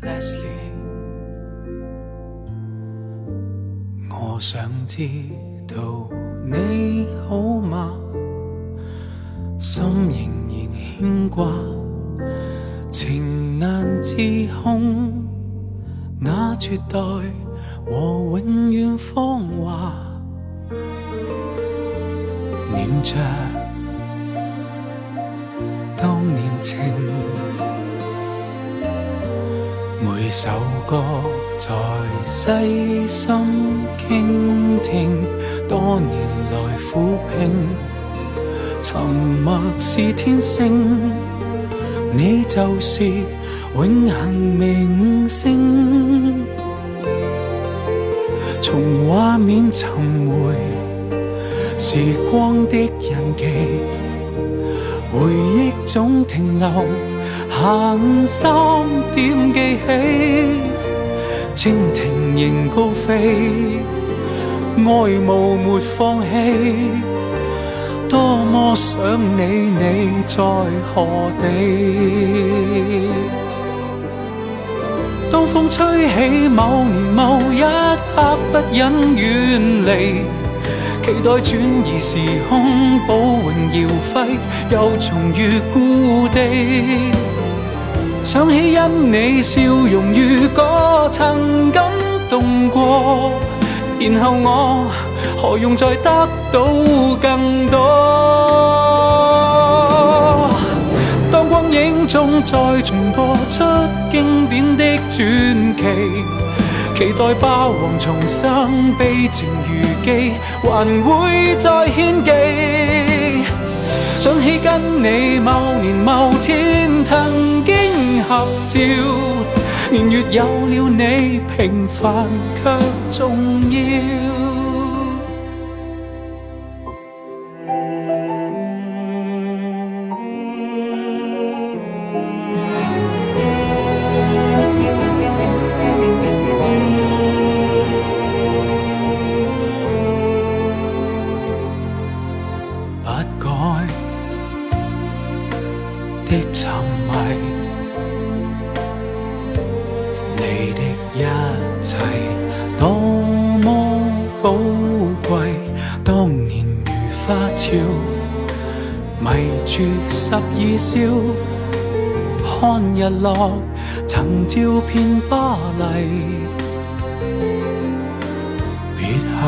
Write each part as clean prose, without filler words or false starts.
Leslie， 我想知道你好嗎？心仍然牽掛，情難自控，那絕代和永遠芳華，念着當年情，每首歌在細心傾聽，多年來撫平，沉默是天性，你就是永恆明星。從畫面尋回時光的印記，回憶總停留，行3點記起，蜻蜓仍高飛，愛慕沒放棄，多麼想你，你在何地？當風吹起某年某一刻，不忍遠離，期待轉移時空，保榮耀輝，又重遇故地。想起因你笑容如歌，曾感動過，然後我何用再得到更多？當光影中再重播出經典的傳奇，期待霸王重生，悲情如記，還會再獻技。想起跟你某年某天曾經合照，年月有了你，平凡卻重要。的沉迷，你的一切多麼寶貴，當年如花潮，迷住12宵，看日落，曾照遍巴黎，別後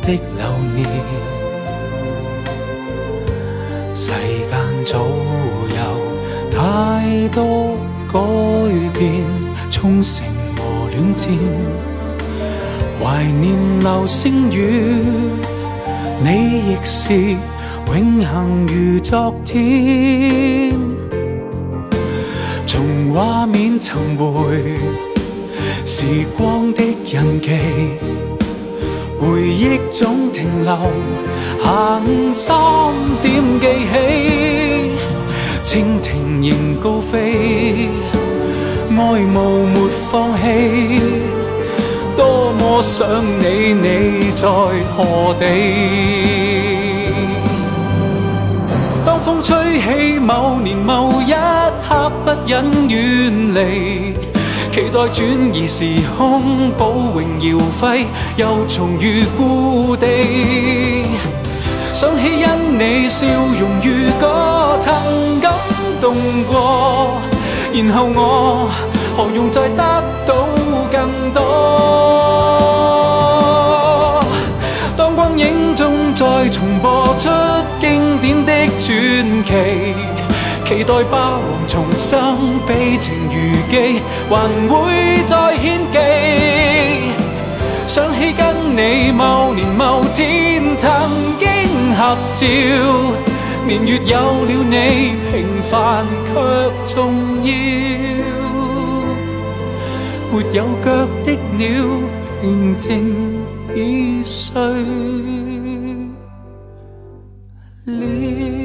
的流年，世間早有太多改變，沖繩和戀戰，懷念流星雨，你亦是永恆如昨天。從畫面尋回時光的印記，回憶總停留，行3點記起，蜻蜓仍高飛，愛慕沒放棄，多麼想你，你在何地？當風吹起某年某一刻，不忍遠離，期待轉移時空，保榮耀輝，又重遇故地。想起因你笑容如歌，曾感動過，然後我何用再得到更多？當光影中再重播出經典的傳奇，期待霸王重生，悲情如記，還會再獻技。想起跟你某年某天曾經合照，年月有了你，平凡卻重要。沒有腳的鳥，平靜已睡了。